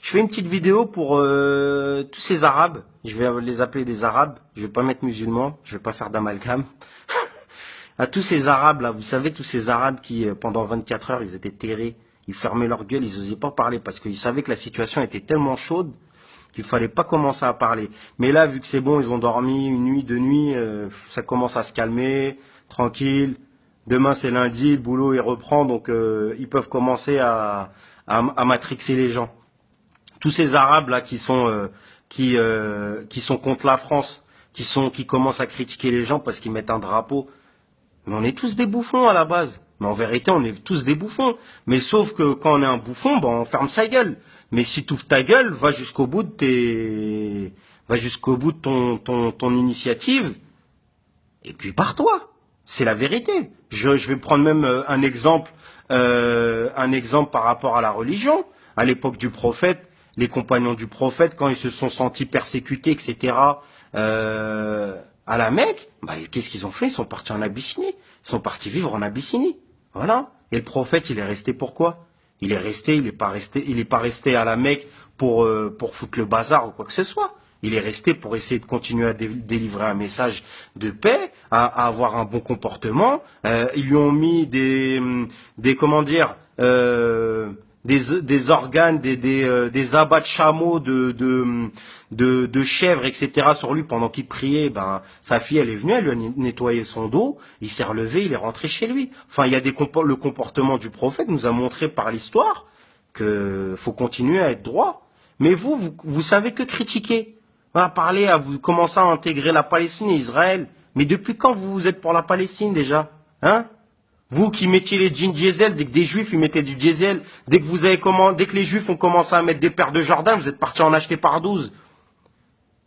Je fais une petite vidéo pour tous ces Arabes. Je vais les appeler des Arabes. Je vais pas mettre musulmans. Je vais pas faire d'amalgame. À tous ces Arabes là, vous savez, tous ces Arabes qui pendant 24 heures, ils étaient terrés. Ils fermaient leur gueule, ils osaient pas parler parce qu'ils savaient que la situation était tellement chaude qu'il fallait pas commencer à parler. Mais là, vu que c'est bon, ils ont dormi une nuit, deux nuits, ça commence à se calmer, tranquille. Demain c'est lundi, le boulot il reprend, donc ils peuvent commencer à matrixer les gens. Tous ces Arabes là qui sont contre la France, qui commencent à critiquer les gens parce qu'ils mettent un drapeau. Mais on est tous des bouffons à la base. Mais en vérité, on est tous des bouffons. Mais sauf que quand on est un bouffon, ben on ferme sa gueule. Mais si tu ouvres ta gueule, va jusqu'au bout de ton initiative. Et puis pars-toi. C'est la vérité. Je vais prendre même un exemple par rapport à la religion. À l'époque du prophète, les compagnons du prophète, quand ils se sont sentis persécutés, etc., à la Mecque, bah, qu'est-ce qu'ils ont fait? Ils sont partis en Abyssinie. Ils sont partis vivre en Abyssinie. Voilà. Et le prophète, il est resté pourquoi? Il est pas resté à la Mecque pour foutre le bazar ou quoi que ce soit. Il est resté pour essayer de continuer à délivrer un message de paix, à avoir un bon comportement. Ils lui ont mis comment dire, des organes, des abats de chameaux, de chèvres, etc. sur lui pendant qu'il priait. Ben, sa fille, elle est venue, elle lui a nettoyé son dos, il s'est relevé, il est rentré chez lui. Enfin, il y a le comportement du prophète nous a montré par l'histoire que faut continuer à être droit. Mais vous savez que critiquer. À parler, à vous commencer à intégrer la Palestine et Israël. Mais depuis quand vous êtes pour la Palestine déjà? Hein? Vous qui mettiez les jeans diesel, dès que des juifs ils mettaient du diesel, dès que les juifs ont commencé à mettre des paires de Jordan, vous êtes partis en acheter par 12.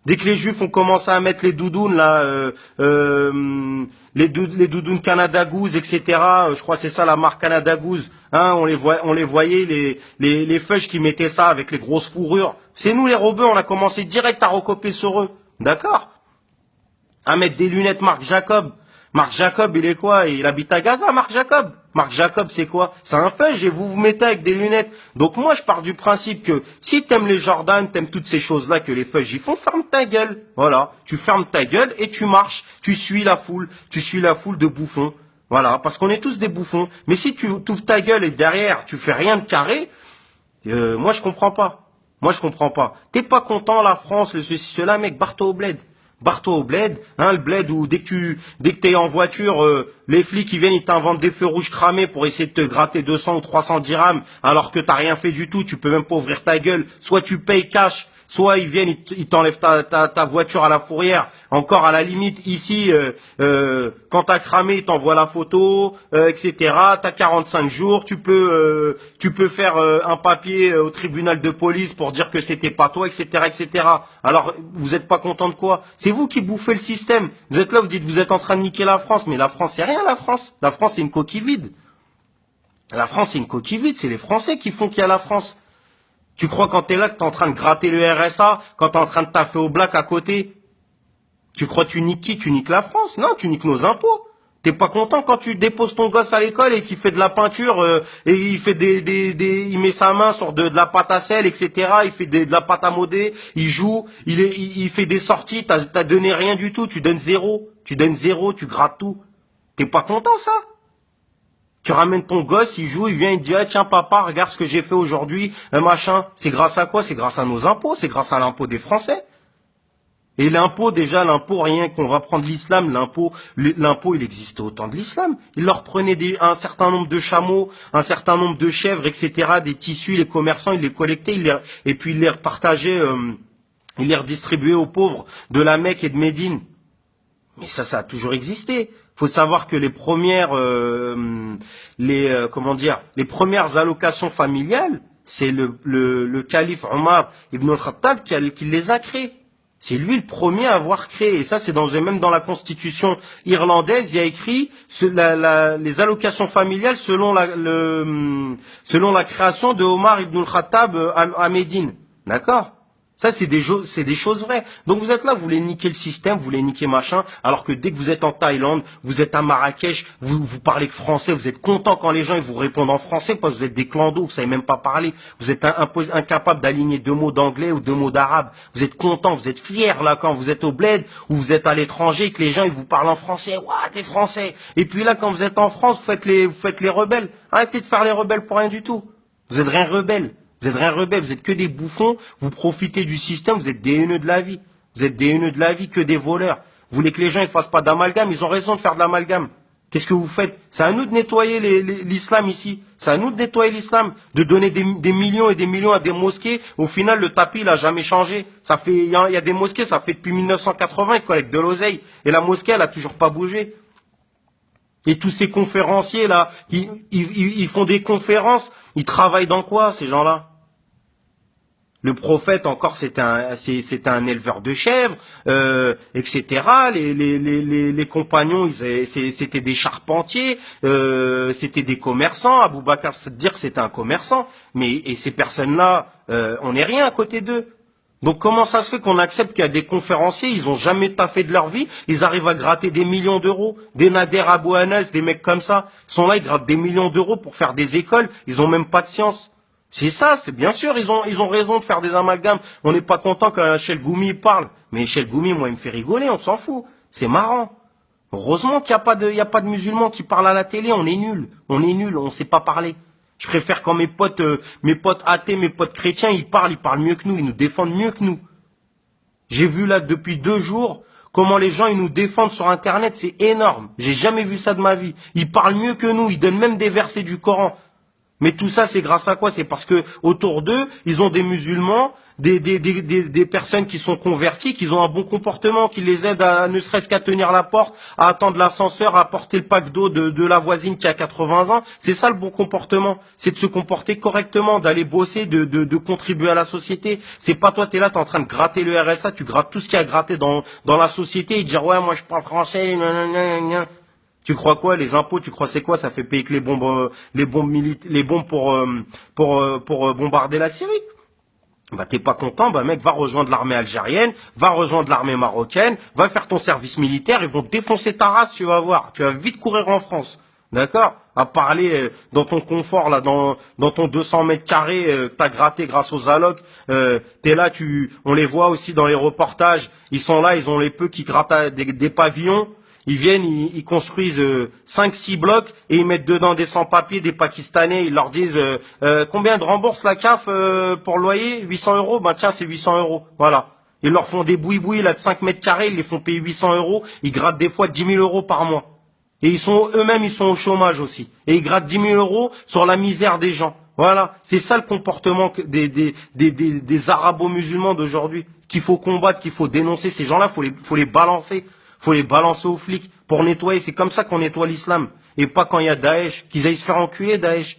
Dès que les juifs ont commencé à mettre les doudounes là, les doudounes Canada Goose, etc. Je crois que c'est ça la marque Canada Goose. Hein, on les voyait les feuilles qui mettaient ça avec les grosses fourrures. C'est nous les robeux, on a commencé direct à recopier sur eux, d'accord? À mettre des lunettes Marc Jacob. Marc Jacob, il est quoi? Il habite à Gaza, Marc Jacob. Marc Jacob, c'est quoi? C'est un feuge et vous mettez avec des lunettes. Donc moi, je pars du principe que si t'aimes les Jordan, t'aimes toutes ces choses-là que les feuges y font, ferme ta gueule. Voilà. Tu fermes ta gueule et tu marches. Tu suis la foule. Tu suis la foule de bouffons. Voilà. Parce qu'on est tous des bouffons. Mais si tu ouvres ta gueule et derrière, tu fais rien de carré, moi, je comprends pas. Moi, je comprends pas. T'es pas content, la France, le ceci, cela, mec, barre-toi au bled. Barre-toi au bled, hein, le bled où dès que t'es en voiture, les flics ils viennent, ils t'inventent des feux rouges cramés pour essayer de te gratter 200 ou 300 dirhams, alors que t'as rien fait du tout, tu peux même pas ouvrir ta gueule. Soit tu payes cash, soit ils viennent, ils t'enlèvent ta voiture à la fourrière. Encore à la limite ici, quand t'as cramé, ils t'envoient la photo, etc. T'as 45 jours, tu peux faire un papier au tribunal de police pour dire que c'était pas toi, etc., etc. Alors vous êtes pas content de quoi? C'est vous qui bouffez le système. Vous êtes là, vous dites vous êtes en train de niquer la France, mais la France c'est rien, la France. La France c'est une coquille vide. La France c'est une coquille vide, c'est les Français qui font qu'il y a la France. Tu crois quand t'es là que t'es en train de gratter le RSA, quand t'es en train de taffer au black à côté? Tu crois tu niques qui? Tu niques la France? Non, tu niques nos impôts. T'es pas content quand tu déposes ton gosse à l'école et qu'il fait de la peinture et il fait il met sa main sur de la pâte à sel, etc. Il fait de la pâte à modeler, il joue, il fait des sorties, t'as donné rien du tout, tu donnes zéro, tu grattes tout. T'es pas content ça? Tu ramènes ton gosse, il joue, il vient, il dit ah, tiens papa, regarde ce que j'ai fait aujourd'hui, machin. C'est grâce à quoi? C'est grâce à nos impôts, c'est grâce à l'impôt des Français. Et l'impôt, déjà, l'impôt, rien qu'on va prendre l'islam, l'impôt, il existait au temps de l'islam. Ils leur prenaient un certain nombre de chameaux, un certain nombre de chèvres, etc., des tissus, les commerçants, ils les collectaient, et puis ils les repartageaient, ils les redistribuaient aux pauvres de la Mecque et de Médine. Mais ça a toujours existé. Faut savoir que les premières allocations familiales, c'est le calife Omar ibn al-Khattab qui les a créées. C'est lui le premier à avoir créé. Et ça, c'est même dans la constitution irlandaise, il y a écrit les allocations familiales selon la création de Omar ibn al-Khattab à Médine. D'accord? Ça, c'est des choses vraies. Donc vous êtes là, vous voulez niquer le système, vous voulez niquer machin, alors que dès que vous êtes en Thaïlande, vous êtes à Marrakech, vous parlez que français, vous êtes content quand les gens ils vous répondent en français, parce que vous êtes des clandos, vous savez même pas parler, vous êtes incapable d'aligner deux mots d'anglais ou deux mots d'arabe. Vous êtes content, vous êtes fier là quand vous êtes au bled ou vous êtes à l'étranger, que les gens ils vous parlent en français, ouah t'es français. Et puis là quand vous êtes en France, vous faites les rebelles. Arrêtez de faire les rebelles pour rien du tout. Vous êtes rien rebelle. Vous êtes rien rebelle, vous êtes que des bouffons, vous profitez du système, vous êtes des haineux de la vie. Vous êtes des haineux de la vie, que des voleurs. Vous voulez que les gens ne fassent pas d'amalgame, ils ont raison de faire de l'amalgame. Qu'est-ce que vous faites? C'est à nous de nettoyer l'islam ici. C'est à nous de nettoyer l'islam, de donner des millions et des millions à des mosquées. Au final, le tapis, il a jamais changé. Il y a des mosquées, ça fait depuis 1980, ils collectent de l'oseille. Et la mosquée, elle a toujours pas bougé. Et tous ces conférenciers là, ils font des conférences, ils travaillent dans quoi ces gens-là? Le prophète encore c'était un éleveur de chèvres, etc. Les compagnons c'était des charpentiers, c'était des commerçants. Abou Bakr dire que c'était un commerçant, et ces personnes-là, on n'est rien à côté d'eux. Donc comment ça se fait qu'on accepte qu'il y a des conférenciers, ils ont jamais taffé de leur vie, ils arrivent à gratter des millions d'euros, des Nader Abou Anas, des mecs comme ça, sont là, ils grattent des millions d'euros pour faire des écoles, ils ont même pas de science. C'est ça, c'est bien sûr, ils ont raison de faire des amalgames. On n'est pas content quand Chel Goumi parle, mais Chel Goumi, moi, il me fait rigoler, on s'en fout. C'est marrant. Heureusement qu'il n'y a pas de musulmans qui parlent à la télé, on est nuls, on sait pas parler. Je préfère quand mes potes athées, mes potes chrétiens, ils parlent mieux que nous, ils nous défendent mieux que nous. J'ai vu là depuis 2 jours comment les gens ils nous défendent sur Internet, c'est énorme. J'ai jamais vu ça de ma vie. Ils parlent mieux que nous, ils donnent même des versets du Coran. Mais tout ça, c'est grâce à quoi? C'est parce que autour d'eux, ils ont des musulmans, des personnes qui sont converties, qui ont un bon comportement, qui les aident à ne serait-ce qu'à tenir la porte, à attendre l'ascenseur, à porter le pack d'eau de la voisine qui a 80 ans. C'est ça le bon comportement. C'est de se comporter correctement, d'aller bosser, de contribuer à la société. C'est pas toi, t'es là, t'es en train de gratter le RSA, tu grattes tout ce qu'il y a gratté dans la société et dire ouais, moi je parle français, nanana. Tu crois quoi, les impôts, tu crois c'est quoi? Ça fait payer que les bombes pour bombarder la Syrie. Bah t'es pas content, bah mec, va rejoindre l'armée algérienne, va rejoindre l'armée marocaine, va faire ton service militaire, ils vont te défoncer ta race, tu vas voir. Tu vas vite courir en France. D'accord? À parler dans ton confort, là, dans ton 200 mètres carrés, t'as gratté grâce aux allocs. T'es là, on les voit aussi dans les reportages. Ils sont là, ils ont les peu qui grattent des pavillons. Ils viennent, ils construisent 5-6 blocs et ils mettent dedans des sans-papiers, des Pakistanais. Ils leur disent combien de rembourse la CAF pour le loyer? 800 euros. Ben tiens, c'est 800 euros. Voilà. Ils leur font des boui-boui là de 5 mètres carrés. Ils les font payer 800 euros. Ils grattent des fois 10 000 euros par mois. Et eux-mêmes, ils sont au chômage aussi. Et ils grattent 10 000 euros sur la misère des gens. Voilà. C'est ça le comportement des arabo-musulmans d'aujourd'hui qu'il faut combattre, qu'il faut dénoncer. Ces gens-là, faut les balancer. Faut les balancer aux flics pour nettoyer. C'est comme ça qu'on nettoie l'islam. Et pas quand il y a Daesh. Qu'ils aillent se faire enculer, Daesh.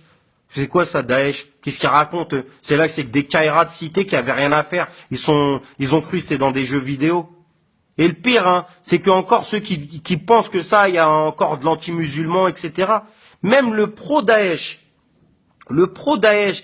C'est quoi ça, Daesh? Qu'est-ce qu'ils racontent? C'est là que c'est que des caïras de cité qui avaient rien à faire. Ils ont cru que c'était dans des jeux vidéo. Et le pire, hein, c'est que encore ceux qui pensent que ça, il y a encore de l'anti-musulman, etc. Même le pro-Daesh,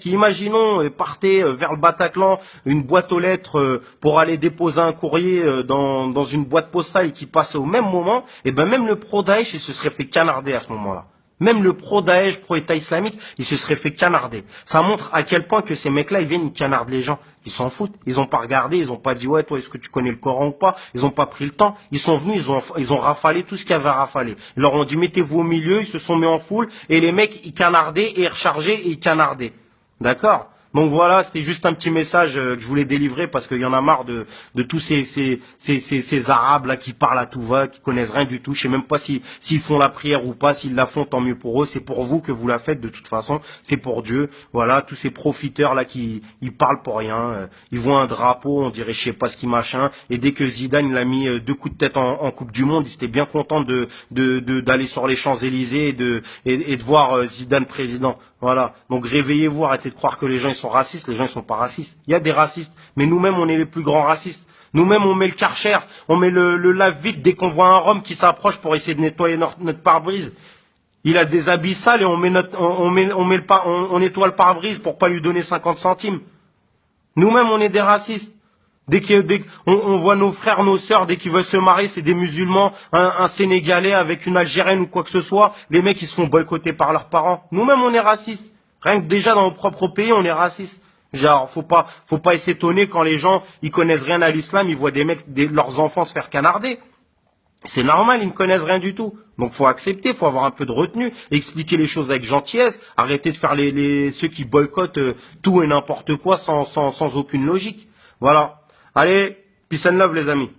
qui, imaginons, partait vers le Bataclan, une boîte aux lettres pour aller déposer un courrier dans une boîte postale et qui passait au même moment, et ben même le pro-Daesh, il se serait fait canarder à ce moment-là. Même le pro-Daesh, pro-État islamique, il se serait fait canarder. Ça montre à quel point que ces mecs-là, ils viennent, ils canardent les gens. Ils s'en foutent. Ils ont pas regardé, ils ont pas dit, ouais, toi, est-ce que tu connais le Coran ou pas? Ils ont pas pris le temps. Ils sont venus, ils ont rafalé tout ce qu'il y avait à rafaler. Ils leur ont dit, mettez-vous au milieu, ils se sont mis en foule, et les mecs, ils canardaient, et ils rechargeaient, et ils canardaient. D'accord? Donc voilà, c'était juste un petit message que je voulais délivrer parce qu'il y en a marre de tous ces Arabes là qui parlent à tout va, qui connaissent rien du tout. Je sais même pas s'ils font la prière ou pas. S'ils la font, tant mieux pour eux. C'est pour vous que vous la faites de toute façon. C'est pour Dieu. Voilà, tous ces profiteurs là qui ils parlent pour rien. Ils voient un drapeau, on dirait je sais pas ce qui machin. Et dès que Zidane il a mis 2 coups de tête en Coupe du Monde, il était bien content d'aller sur les Champs-Élysées et de voir Zidane président. Voilà. Donc réveillez-vous, arrêtez de croire que les gens ils sont racistes. Les gens ils sont pas racistes. Il y a des racistes, mais nous-mêmes on est les plus grands racistes. Nous-mêmes on met le Karcher, on met le lave-vite dès qu'on voit un Rome qui s'approche pour essayer de nettoyer notre pare-brise. Il a des habits sales et on nettoie le pare-brise pour pas lui donner 50 centimes. Nous-mêmes on est des racistes. On voit nos frères, nos sœurs, dès qu'ils veulent se marier, c'est des musulmans, un Sénégalais avec une Algérienne ou quoi que ce soit, les mecs ils se font boycotter par leurs parents. Nous-mêmes on est racistes. Rien que déjà dans nos propres pays, on est racistes. Genre, faut pas s'étonner quand les gens, ils connaissent rien à l'islam, ils voient leurs enfants se faire canarder. C'est normal, ils ne connaissent rien du tout. Donc faut accepter, faut avoir un peu de retenue, expliquer les choses avec gentillesse, arrêter de faire ceux qui boycottent tout et n'importe quoi sans aucune logique. Voilà. Allez, peace and love les amis.